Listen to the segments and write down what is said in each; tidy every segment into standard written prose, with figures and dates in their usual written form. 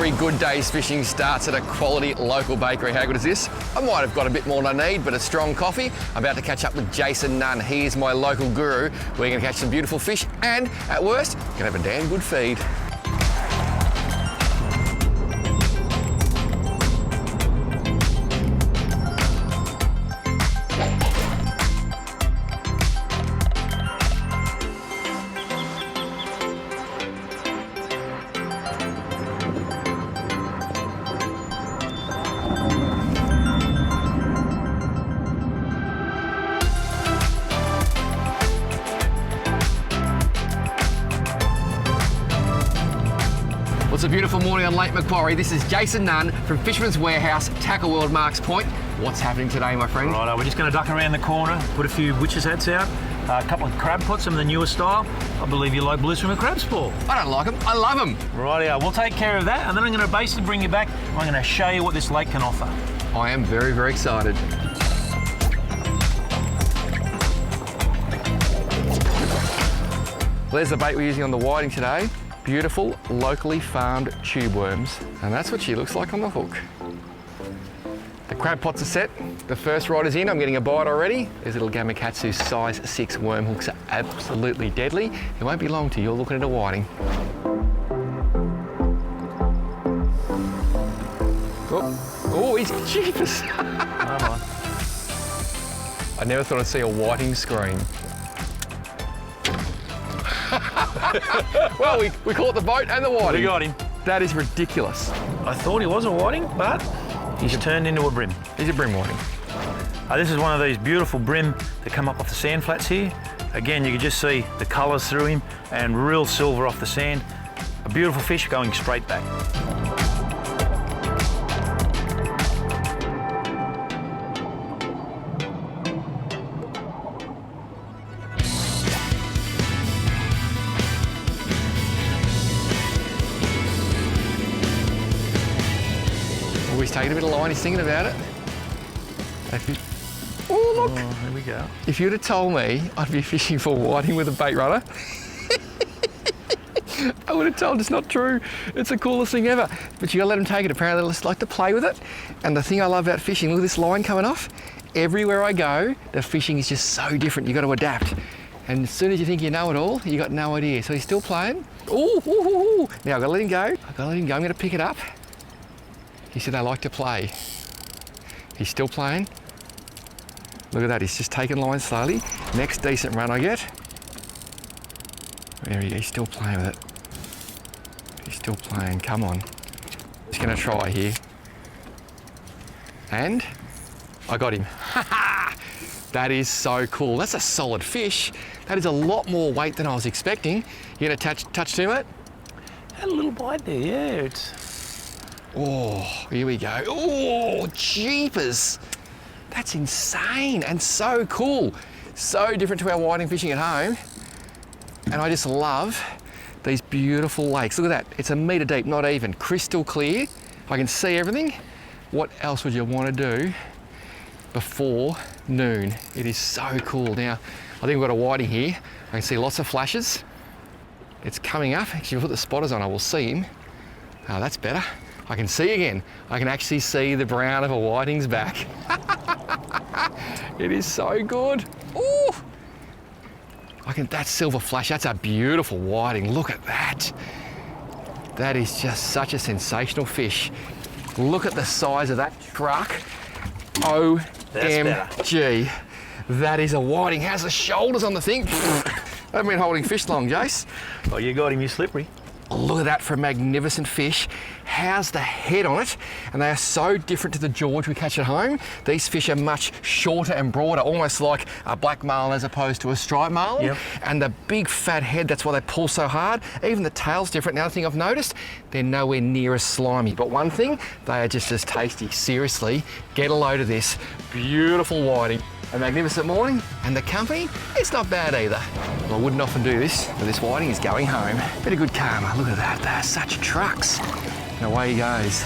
Every good day's fishing starts at a quality local bakery. How good is this? I might have got a bit more than I need, but a strong coffee. I'm about to catch up with Jason Nunn. He is my local guru. We're going to catch some beautiful fish and, at worst, can have a damn good feed. Well, it's a beautiful morning on Lake Macquarie. This is Jason Nunn from Fisherman's Warehouse, Tackle World Marks Point. What's happening today, my friend? Right, we're just going to duck around the corner, put a few witches hats out, a couple of crab pots, some of the newer style. I believe you like blues from a crab's paw. I don't like them, I love them. Right, we'll take care of that, and then I'm going to basically bring you back, and I'm going to show you what this lake can offer. I am very, very excited. There's the bait we're using on the whiting today. Beautiful, locally farmed tube worms. And that's what she looks like on the hook. The crab pots are set. The first rod is in. I'm getting a bite already. These little Gamakatsu size 6 worm hooks are absolutely deadly. It won't be long till you're looking at a whiting. Oh, he's jeepers. I never thought I'd see a whiting scream. Well, we caught the boat and the whiting. We got him. That is ridiculous. I thought he was a whiting, but he's turned into a brim. He's a brim whiting. This is one of these beautiful brim that come up off the sand flats here. Again, you can just see the colours through him and real silver off the sand. A beautiful fish going straight back. He's taking a bit of line, he's thinking about it. Oh, look! Oh, there we go. If you'd have told me I'd be fishing for whiting with a bait runner, I would have told it's not true. It's the coolest thing ever. But you gotta let them take it. Apparently they just like to play with it. And the thing I love about fishing, look at this line coming off. Everywhere I go, the fishing is just so different. You got to adapt. And as soon as you think you know it all, you got no idea. So he's still playing. Ooh. Now I've got to let him go. I'm going to pick it up. He said they like to play. He's still playing. Look at that, he's just taking line slowly. Next decent run I get. There he is, he's still playing with it. He's still playing, come on. He's gonna try here. And I got him. That is so cool. That's a solid fish. That is a lot more weight than I was expecting. You gonna touch too, mate? Had a little bite there, yeah. It's... Oh, here we go. Oh, jeepers. That's insane and so cool. So different to our whiting fishing at home. And I just love these beautiful lakes. Look at that. It's 1 metre deep, not even. Crystal clear. I can see everything. What else would you want to do before noon? It is so cool. Now, I think we've got a whiting here. I can see lots of flashes. It's coming up. Actually, if I put the spotters on, I will see him. Oh, that's better. I can see again. I can actually see the brown of a whiting's back. It is so good. Ooh! That silver flash, that's a beautiful whiting. Look at that. That is just such a sensational fish. Look at the size of that truck. OMG. That is a whiting. How's the shoulders on the thing? I haven't been holding fish long, Jace. Oh, you got him, you're slippery. Look at that for a magnificent fish. How's the head on it? And they are so different to the George we catch at home. These fish are much shorter and broader, almost like a black marlin as opposed to a striped marlin. Yep. And the big fat head, that's why they pull so hard. Even the tail's different. Another thing I've noticed, they're nowhere near as slimy. But one thing, they are just as tasty. Seriously, get a load of this. Beautiful whiting. A magnificent morning, and the company, it's not bad either. Well, I wouldn't often do this, but this whiting is going home. Bit of good karma. Look at that, they're such trucks. And away he goes.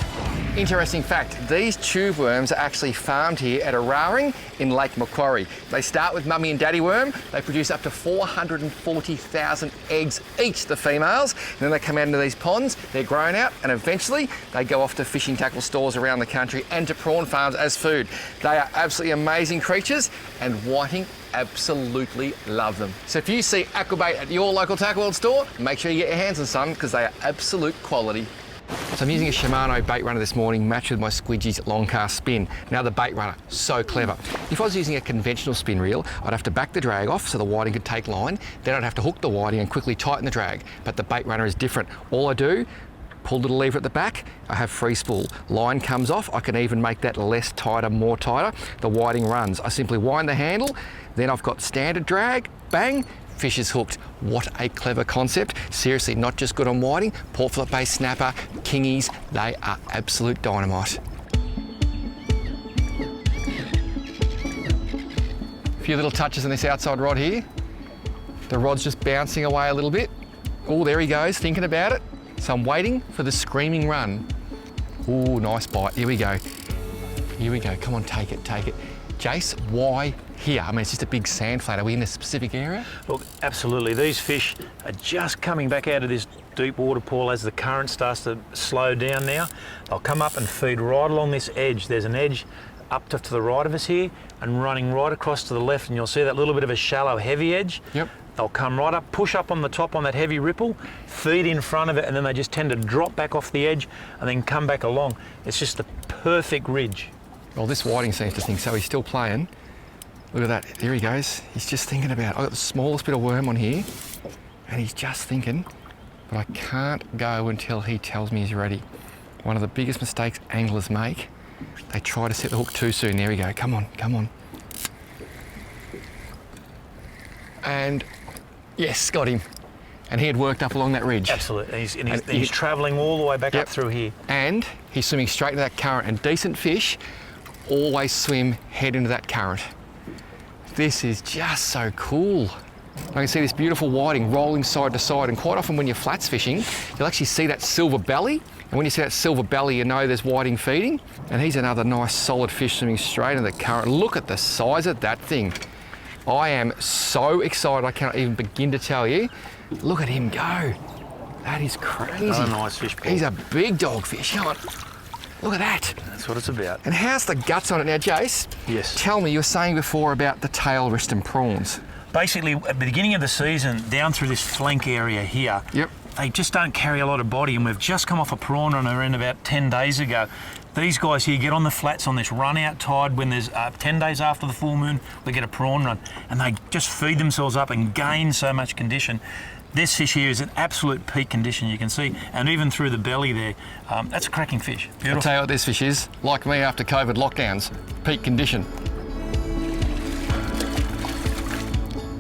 Interesting fact, these tube worms are actually farmed here at Araring in Lake Macquarie. They start with mummy and daddy worm. They produce up to 440,000 eggs each, the females. And then they come out into these ponds, they're grown out, and eventually they go off to fishing tackle stores around the country and to prawn farms as food. They are absolutely amazing creatures, and whiting absolutely love them. So if you see aquabait at your local tackle world store, make sure you get your hands on some because they are absolute quality. So I'm using a Shimano bait runner this morning, matched with my Squidgy's long cast spin. Now the bait runner, so clever. If I was using a conventional spin reel, I'd have to back the drag off so the whiting could take line, then I'd have to hook the whiting and quickly tighten the drag. But the bait runner is different. All I do, pull the lever at the back, I have free spool. Line comes off, I can even make that less tighter, more tighter. The whiting runs. I simply wind the handle, then I've got standard drag, bang, fish is hooked. What a clever concept. Seriously, not just good on whiting, port fillet based snapper, kingies, they are absolute dynamite. A few little touches on this outside rod here. The rod's just bouncing away a little bit. Oh, there he goes, thinking about it. So I'm waiting for the screaming run. Oh, nice bite. Here we go. Here we go. Come on, take it, take it. Jace, why here? I mean, it's just a big sand flat. Are we in a specific area? Look, absolutely. These fish are just coming back out of this deep water pool as the current starts to slow down now. They'll come up and feed right along this edge. There's an edge up to the right of us here and running right across to the left, and you'll see that little bit of a shallow, heavy edge. Yep. They'll come right up, push up on the top on that heavy ripple, feed in front of it, and then they just tend to drop back off the edge and then come back along. It's just the perfect ridge. Well, this whiting seems to think so. He's still playing. Look at that. There he goes. He's just thinking about, I've got the smallest bit of worm on here, and he's just thinking, but I can't go until he tells me he's ready. One of the biggest mistakes anglers make, they try to set the hook too soon. There we go. Come on, come on. And yes, got him. And he had worked up along that ridge. Absolutely. He's travelling all the way back up through here. And he's swimming straight into that current. And decent fish always swim head into that current. This is just so cool. I can see this beautiful whiting rolling side to side, and quite often when you're flats fishing, you'll actually see that silver belly. And when you see that silver belly, you know there's whiting feeding. And he's another nice solid fish swimming straight into the current. Look at the size of that thing. I am so excited, I cannot even begin to tell you. Look at him go. That is crazy. Another nice fish, Paul. He's a big dog fish. Come on. Look at that. That's what it's about. And how's the guts on it now, Jace? Yes. Tell me, you were saying before about the tail, wrist and prawns. Basically, at the beginning of the season, down through this flank area here, they just don't carry a lot of body, and we've just come off a prawn run around about 10 days ago. These guys here get on the flats on this run-out tide when there's 10 days after the full moon, we get a prawn run, and they just feed themselves up and gain so much condition. This fish here is in absolute peak condition, you can see, and even through the belly there, that's a cracking fish. Beautiful. I'll tell you what this fish is, like me after COVID lockdowns, peak condition.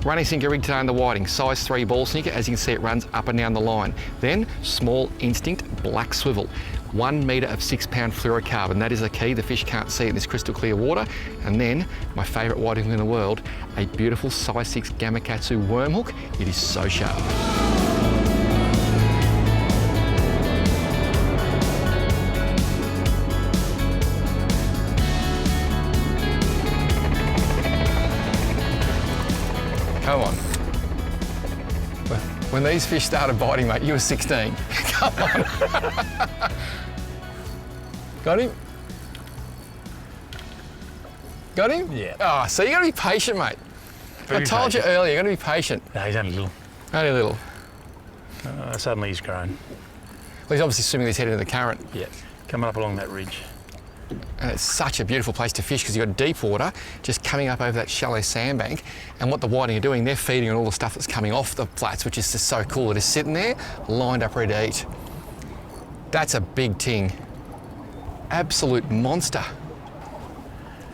Running sinker rig today on the whiting, size 3 ball sinker. As you can see, it runs up and down the line. Then small instinct black swivel. 1 metre of 6-pound fluorocarbon. That is the key. The fish can't see it in this crystal clear water. And then my favourite whiting in the world, a beautiful size 6 Gamakatsu worm hook. It is so sharp. Come on. When these fish started biting, mate, you were 16. Come on. Got him? Got him? Yeah. Oh, so you got to be patient, mate. I told you earlier, you got to be patient. No, he's only little. Only a little. Suddenly he's grown. Well, he's obviously swimming his head into the current. Yeah, coming up along that ridge. And it's such a beautiful place to fish because you've got deep water just coming up over that shallow sandbank. And what the whiting are doing, they're feeding on all the stuff that's coming off the flats, which is just so cool. It is sitting there, lined up ready to eat. That's a big ting. Absolute monster.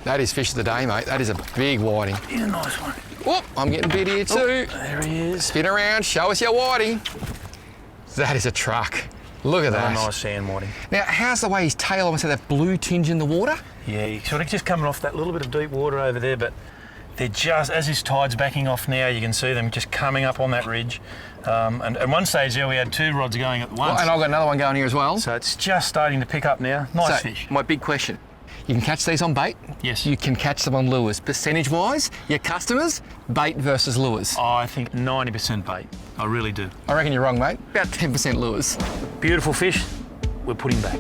That is fish of the day, mate. That is a big whiting. He's a nice one. Whoop, I'm getting bit here too. Oh, there he is. Spin around, show us your whiting. That is a truck. Look at that. Nice sand whiting. Now, how's the way his tail almost had that blue tinge in the water? Yeah, he's sort of just coming off that little bit of deep water over there, but they're just, as this tide's backing off now, you can see them just coming up on that ridge. And at one stage there we had 2 rods going at once. Well, and I've got another one going here as well. So it's just starting to pick up now. Nice So, fish. my big question. You can catch these on bait. Yes. You can catch them on lures. Percentage-wise, your customers, bait versus lures. I think 90% bait. I really do. I reckon you're wrong, mate. About 10% lures. Beautiful fish. We're putting back.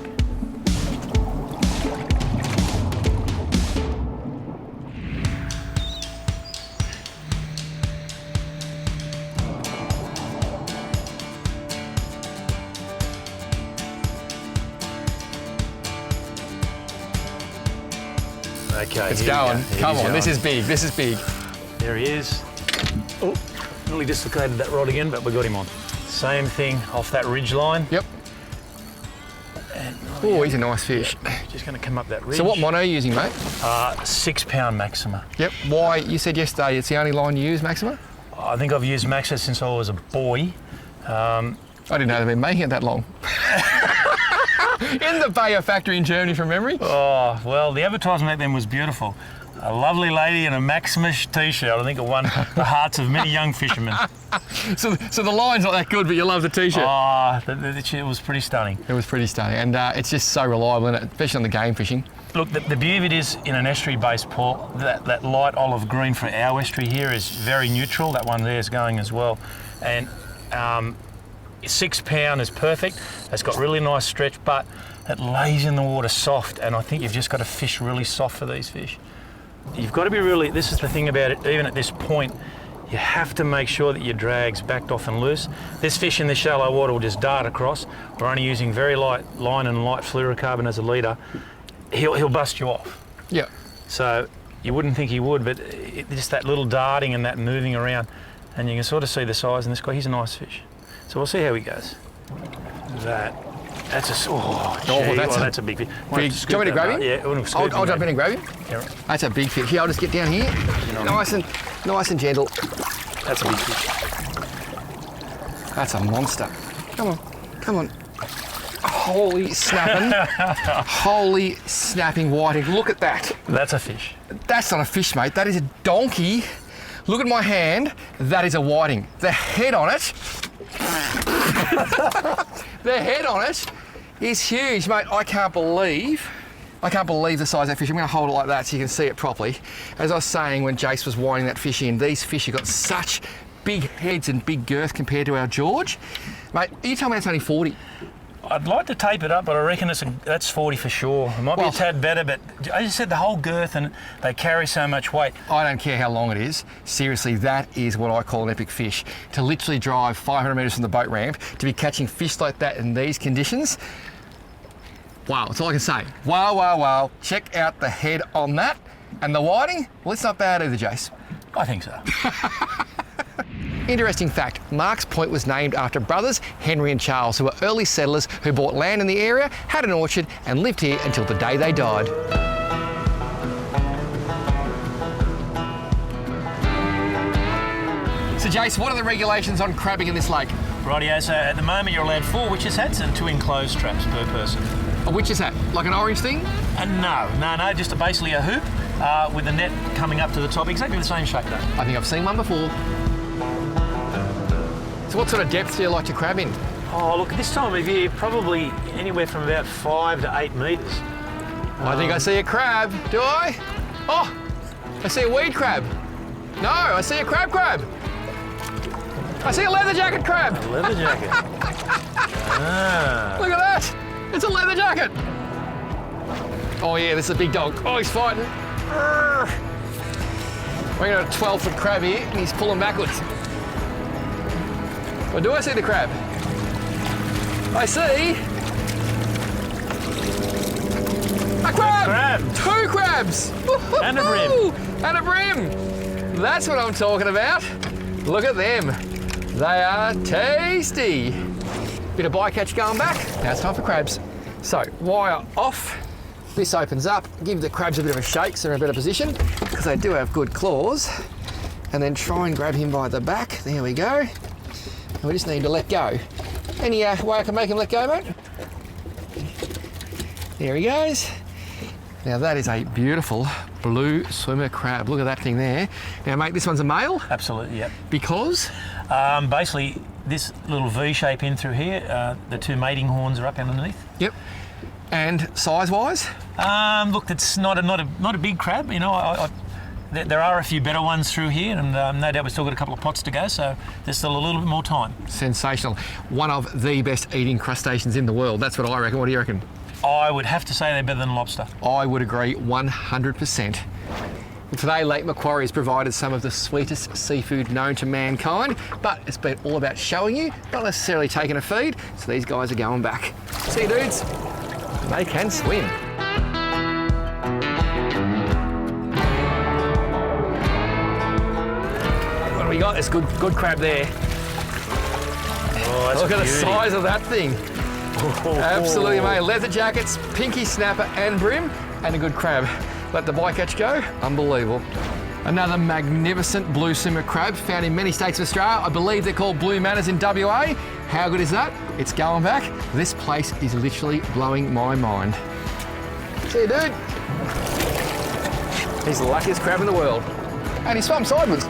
Okay, It's here we going. go. Come He's on, this going. is big. This is big. There he is. Oh, nearly dislocated that rod again, but we got him on. Same thing off that ridge line. Yep. And, Oh, he's a nice fish. just going to come up that ridge. So what mono are you using, mate? 6 pound Maxima. Yep. Why? You said yesterday it's the only line you use, Maxima? I think I've used Maxima since I was a boy. I didn't know they've been making it that long. In the Bayer factory in Germany, from memory. Oh, well, the advertisement back then was beautiful. A lovely lady in a Maxima t-shirt. I think it won the hearts of many young fishermen. So the line's not that good, but you love the t-shirt. Oh, it was pretty stunning. It was pretty stunning, and it's just so reliable, isn't it? Especially on the game fishing. Look, the beauty of it is in an estuary-based pool, that light olive green for our estuary here is very neutral. That one there is going as well. And 6 pound is perfect. It's got really nice stretch, but it lays in the water soft, and I think you've just got to fish really soft for these fish. You've got to be really, this is the thing about it, even at this point, you have to make sure that your drag's backed off and loose. This fish in the shallow water will just dart across. We're only using very light line and light fluorocarbon as a leader. He'll bust you off. Yeah. So you wouldn't think he would, but just that little darting and that moving around, and you can sort of see the size in this guy. He's a nice fish. So we'll see how he goes. That's a big fish. Big. Do you want me to grab him? Yeah, I'll jump in and grab him. Yeah, right. That's a big fish. Here, I'll just get down here. Nice and gentle. That's a big fish. That's a monster. Come on. Holy snapping. Holy snapping whiting. Look at that. That's a fish. That's not a fish, mate. That is a donkey. Look at my hand. That is a whiting. The head on it. The head on it is huge, mate. I can't believe the size of that fish. I'm going to hold it like that so you can see it properly. As I was saying when Jace was winding that fish in, these fish have got such big heads and big girth compared to our George. Mate, you tell me that's only 40. I'd like to tape it up, but I reckon that's 40 for sure. It might be a tad better, but as you said, the whole girth, and they carry so much weight. I don't care how long it is. Seriously, that is what I call an epic fish. To literally drive 500 metres from the boat ramp, to be catching fish like that in these conditions, wow, that's all I can say. Wow. Check out the head on that. And the whiting, well, it's not bad either, Jace. I think so. Interesting fact, Marks Point was named after brothers Henry and Charles, who were early settlers who bought land in the area, had an orchard and lived here until the day they died. So Jace, what are the regulations on crabbing in this lake? Rightio, so at the moment you're allowed 4 witches hats and 2 enclosed traps per person. A witch's hat, like an orange thing? And no, just basically a hoop with the net coming up to the top, exactly the same shape though. I think I've seen one before. So what sort of depth do you like to crab in? Oh, look, at this time of year, probably anywhere from about 5 to 8 metres. I think I see a crab. Do I? Oh, I see a weed crab. No, I see a crab. I see a leather jacket crab. A leather jacket. Look at that. It's a leather jacket. Oh yeah, this is a big dog. Oh, he's fighting. We're going to a 12-foot crab here, and he's pulling backwards. Well, do I see the crab? I see a crab. 2 crabs. And a brim. And a brim. That's what I'm talking about. Look at them. They are tasty. Bit of bycatch going back. Now it's time for crabs. So wire off. This opens up. Give the crabs a bit of a shake so they're in a better position because they do have good claws. And then try and grab him by the back. There we go. And we just need to let go. Any way I can make him let go, mate? There he goes. Now that is a beautiful blue swimmer crab. Look at that thing there. Now mate, this one's a male? Absolutely, yep. Because? Basically, this little V shape in through here, the two mating horns are up underneath. Yep. And size-wise? Look, it's not a big crab. You know, there are a few better ones through here, and no doubt we've still got a couple of pots to go, so there's still a little bit more time. Sensational. One of the best eating crustaceans in the world. That's what I reckon. What do you reckon? I would have to say they're better than lobster. I would agree 100%. Today, Lake Macquarie has provided some of the sweetest seafood known to mankind, but it's been all about showing you, not necessarily taking a feed, so these guys are going back. See you, dudes. They can swim. What do we got? This good crab there. Oh, that's Look at the beauty. size of that thing. Absolutely, mate. Leather jackets, pinky snapper and brim, and a good crab. Let the bycatch go. Unbelievable. Another magnificent blue swimmer crab found in many states of Australia. I believe they're called blue manners in WA. How good is that? It's going back. This place is literally blowing my mind. See you, dude. He's the luckiest crab in the world. And he swam sideways.